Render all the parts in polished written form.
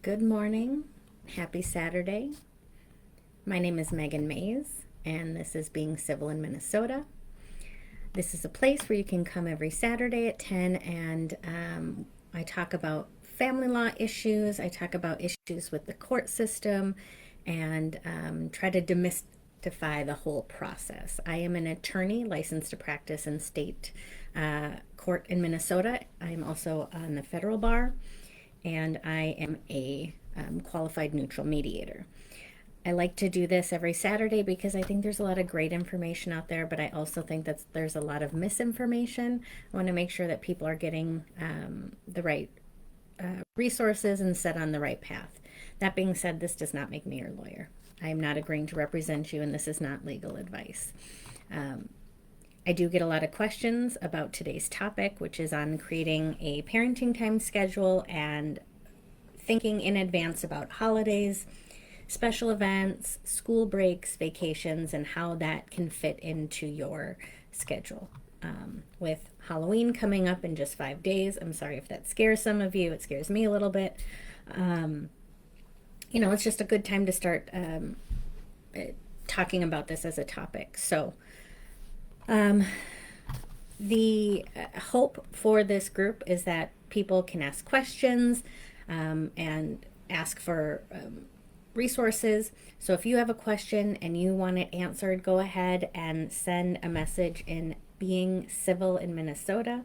Good morning. Happy Saturday. My name is Meghan Maes, and this is Being Civil in Minnesota. This is a place where you can come every Saturday at 10, and I talk about family law issues. I talk about issues with the court system and try to demystify the whole process. I am an attorney licensed to practice in state court in Minnesota. I'm also on the federal bar, and I am a qualified neutral mediator. I like to do this every Saturday because I think there's a lot of great information out there, but I also think that there's a lot of misinformation. I want to make sure that people are getting the right resources and set on the right path. That being said, this does not make me your lawyer. I am not agreeing to represent you, and this is not legal advice. I do get a lot of questions about today's topic, which is on creating a parenting time schedule and thinking in advance about holidays, special events, school breaks, vacations, and how that can fit into your schedule. With Halloween coming up in just 5 days, I'm sorry if that scares some of you. It scares me a little bit. It's just a good time to start talking about this as a topic. So, the hope for this group is that people can ask questions and ask for resources. So if you have a question and you want it answered, go ahead and send a message in Being Civil in Minnesota.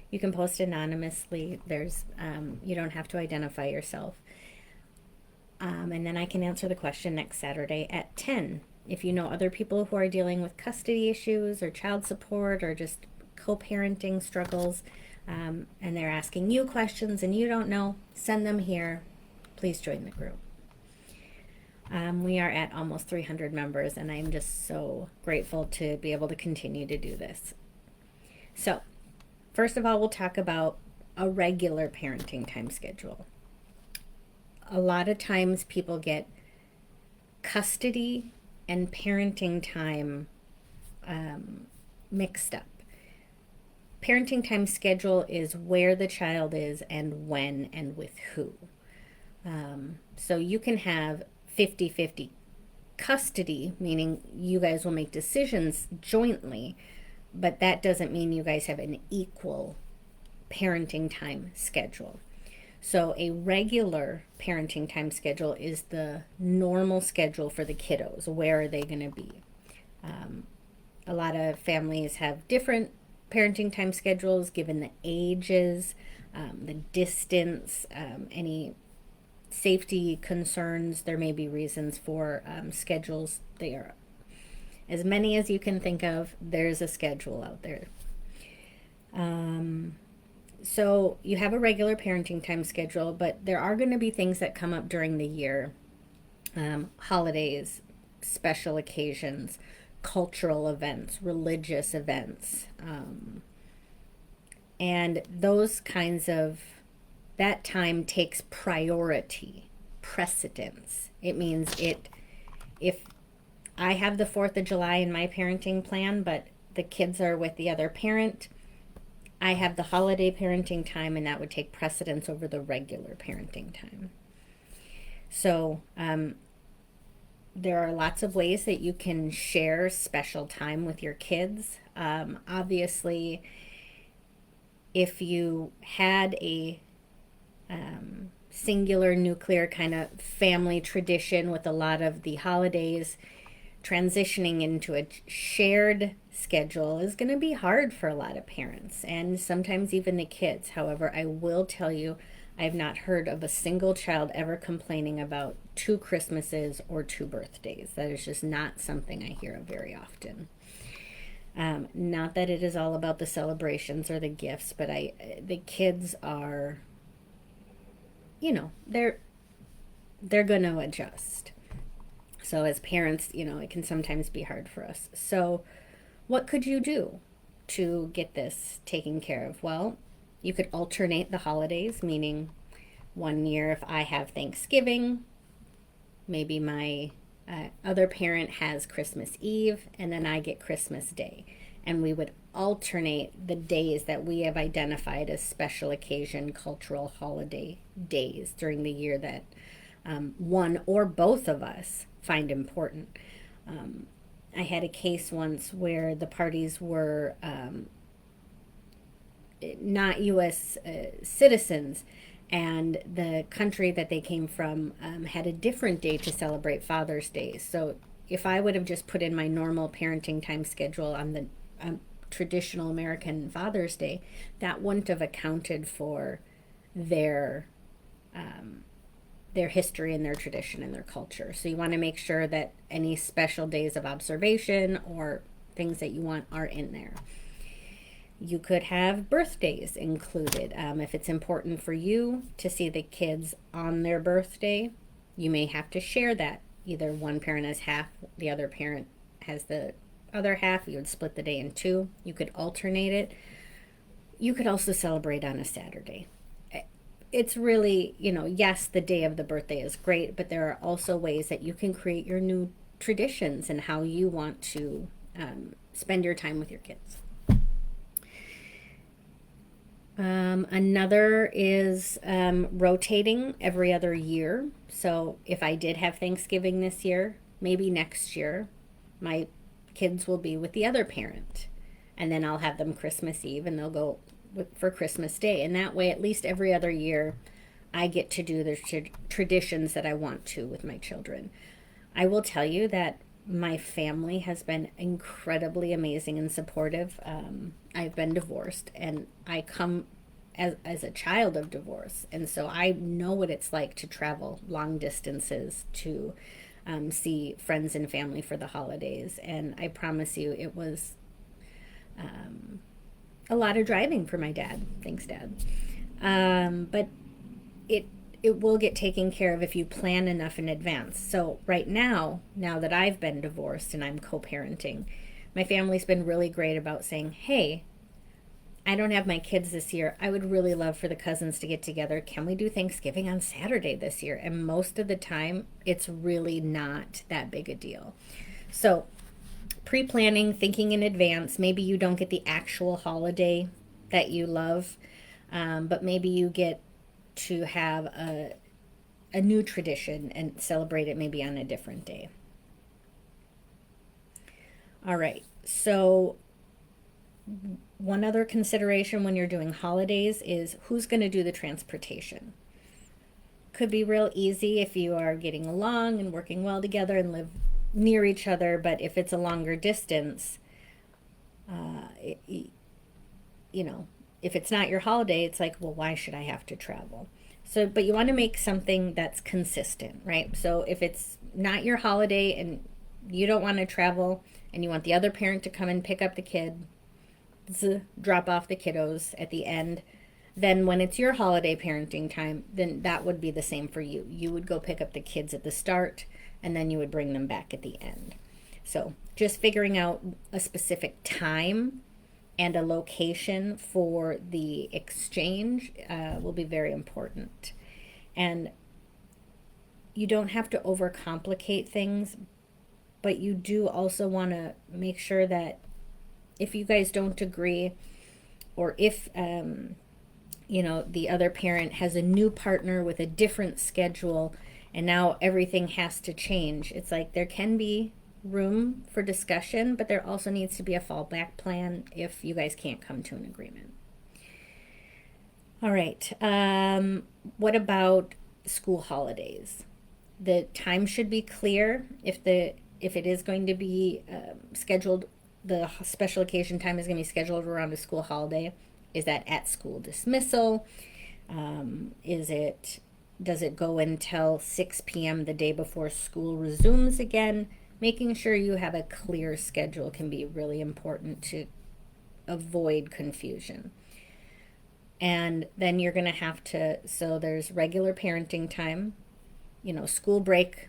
You can post anonymously. You don't have to identify yourself. And then I can answer the question next Saturday at 10. If you know other people who are dealing with custody issues or child support or just co-parenting struggles, and they're asking you questions and you don't know, send them here. Please join the group. We are at almost 300 members, and I'm just so grateful to be able to continue to do this. So, first of all, we'll talk about a regular parenting time schedule. A lot of times people get custody and parenting time mixed up. Parenting time schedule is where the child is and when and with who. So you can have 50-50 custody, meaning you guys will make decisions jointly, but that doesn't mean you guys have an equal parenting time schedule. So a regular parenting time schedule is the normal schedule for the kiddos. Where are they going to be? A lot of families have different parenting time schedules given the ages, the distance, any safety concerns. There may be reasons for schedules. They are as many as you can think of. There's a schedule out there. So you have a regular parenting time schedule, but there are going to be things that come up during the year. Holidays, special occasions, cultural events, religious events, and those kinds of, that time takes priority, precedence. It means if I have the 4th of July in my parenting plan, but the kids are with the other parent, I have the holiday parenting time, and that would take precedence over the regular parenting time. So there are lots of ways that you can share special time with your kids. Obviously, if you had a singular nuclear kind of family tradition with a lot of the holidays, transitioning into a shared schedule is going to be hard for a lot of parents and sometimes even the kids. However, I will tell you, I have not heard of a single child ever complaining about 2 Christmases or 2 birthdays. That is just not something I hear of very often. Not that it is all about the celebrations or the gifts, but the kids are, they're going to adjust. So as parents, it can sometimes be hard for us. So what could you do to get this taken care of? Well, you could alternate the holidays, meaning one year if I have Thanksgiving, maybe my other parent has Christmas Eve, and then I get Christmas Day. and we would alternate the days that we have identified as special occasion cultural holiday days during the year that one or both of us find important. I had a case once where the parties were not U.S. Citizens, and the country that they came from had a different day to celebrate Father's Day. So if I would have just put in my normal parenting time schedule on the traditional American Father's Day, that wouldn't have accounted for their history and their tradition and their culture. So you want to make sure that any special days of observation or things that you want are in there. You could have birthdays included. If it's important for you to see the kids on their birthday, you may have to share that. Either one parent has half, the other parent has the other half. You would split the day in two. You could alternate it. You could also celebrate on a Saturday. It's really, yes, the day of the birthday is great, but there are also ways that you can create your new traditions and how you want to spend your time with your kids. Another is rotating every other year. So if I did have Thanksgiving this year, maybe next year my kids will be with the other parent, and then I'll have them Christmas Eve and they'll go for Christmas Day. And that way, at least every other year, I get to do the traditions that I want to with my children. I will tell you that my family has been incredibly amazing and supportive. I've been divorced, and I come as a child of divorce, and so I know what it's like to travel long distances to see friends and family for the holidays. And I promise you, it was a lot of driving for my dad. Thanks, Dad. But it will get taken care of if you plan enough in advance. So right now that I've been divorced and I'm co-parenting, my family's been really great about saying, hey, I don't have my kids this year. I would really love for the cousins to get together. Can we do Thanksgiving on Saturday this year? And most of the time, it's really not that big a deal. So pre-planning, thinking in advance. Maybe you don't get the actual holiday that you love, but maybe you get to have a new tradition and celebrate it maybe on a different day. All right, so one other consideration when you're doing holidays is who's going to do the transportation. Could be real easy if you are getting along and working well together and live near each other, but if it's a longer distance, if it's not your holiday, it's like, well, why should I have to travel? So, but you want to make something that's consistent, right? So if it's not your holiday and you don't want to travel and you want the other parent to come and pick up the kid, drop off the kiddos at the end, then when it's your holiday parenting time, then that would be the same for you. You would go pick up the kids at the start, and then you would bring them back at the end. So just figuring out a specific time and a location for the exchange will be very important. And you don't have to overcomplicate things, but you do also want to make sure that if you guys don't agree, or if the other parent has a new partner with a different schedule and now everything has to change, it's like there can be room for discussion, but there also needs to be a fallback plan if you guys can't come to an agreement. All right, what about school holidays? The time should be clear. If it is going to be scheduled, the special occasion time is going to be scheduled around a school holiday. Is that at school dismissal? Does it go until 6 p.m. the day before school resumes again? Making sure you have a clear schedule can be really important to avoid confusion. And then you're going to have to, so there's regular parenting time. School break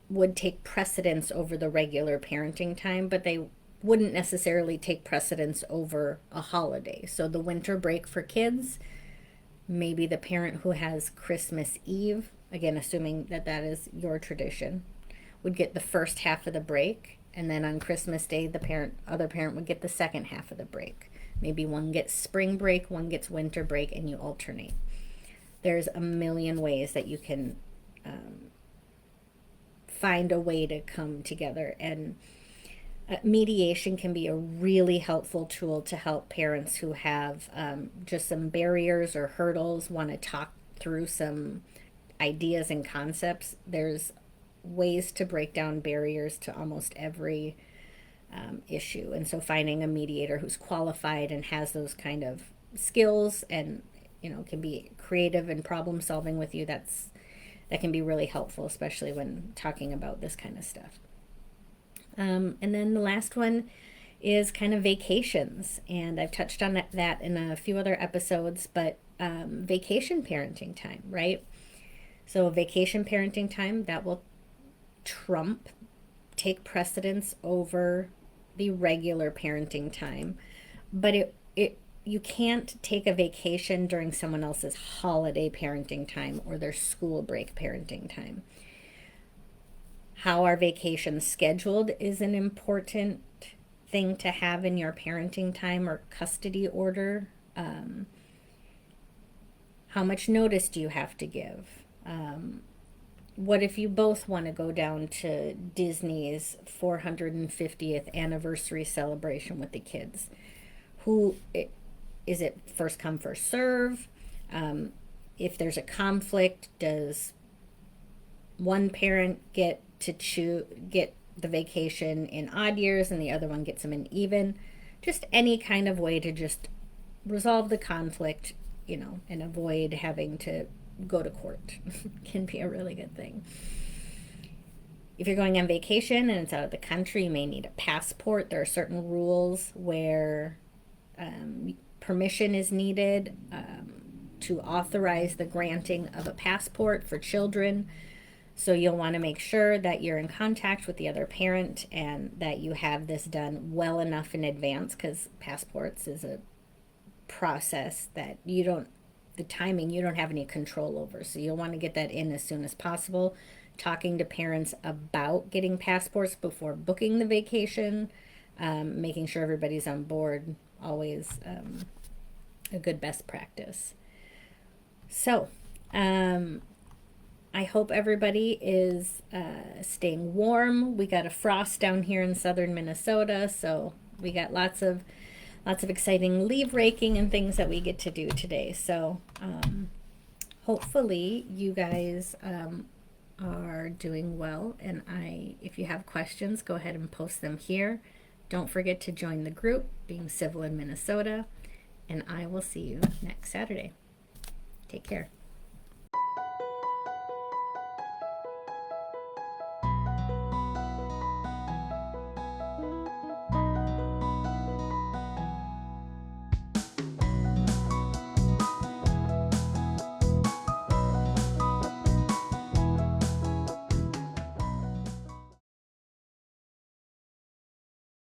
would take precedence over the regular parenting time, but they wouldn't necessarily take precedence over a holiday. So the winter break for kids, maybe the parent who has Christmas Eve, again, assuming that is your tradition, would get the first half of the break, and then on Christmas Day, the other parent would get the second half of the break. Maybe one gets spring break, one gets winter break, and you alternate. There's a million ways that you can find a way to come together, and mediation can be a really helpful tool to help parents who have just some barriers or hurdles, want to talk through some ideas and concepts. There's ways to break down barriers to almost every issue. And so finding a mediator who's qualified and has those kind of skills and, can be creative and problem solving with you, that can be really helpful, especially when talking about this kind of stuff. And then the last one is kind of vacations. And I've touched on that in a few other episodes, but vacation parenting time, right? So vacation parenting time, that will take precedence over the regular parenting time. But you can't take a vacation during someone else's holiday parenting time or their school break parenting time. How our vacations scheduled is an important thing to have in your parenting time or custody order. How much notice do you have to give? What if you both want to go down to Disney's 450th anniversary celebration with the kids? Is it first come, first serve? If there's a conflict, does one parent get the vacation in odd years and the other one gets them in even? Just any kind of way to just resolve the conflict, and avoid having to go to court can be a really good thing. If you're going on vacation and it's out of the country, you may need a passport. There are certain rules where permission is needed to authorize the granting of a passport for children. So you'll want to make sure that you're in contact with the other parent and that you have this done well enough in advance, because passports is a process that the timing you don't have any control over. So you'll want to get that in as soon as possible. Talking to parents about getting passports before booking the vacation, making sure everybody's on board, always a good best practice. So I hope everybody is staying warm. We got a frost down here in southern Minnesota, so we got lots of exciting leaf raking and things that we get to do today. So hopefully you guys are doing well. And if you have questions, go ahead and post them here. Don't forget to join the group, Being Civil in Minnesota. And I will see you next Saturday. Take care.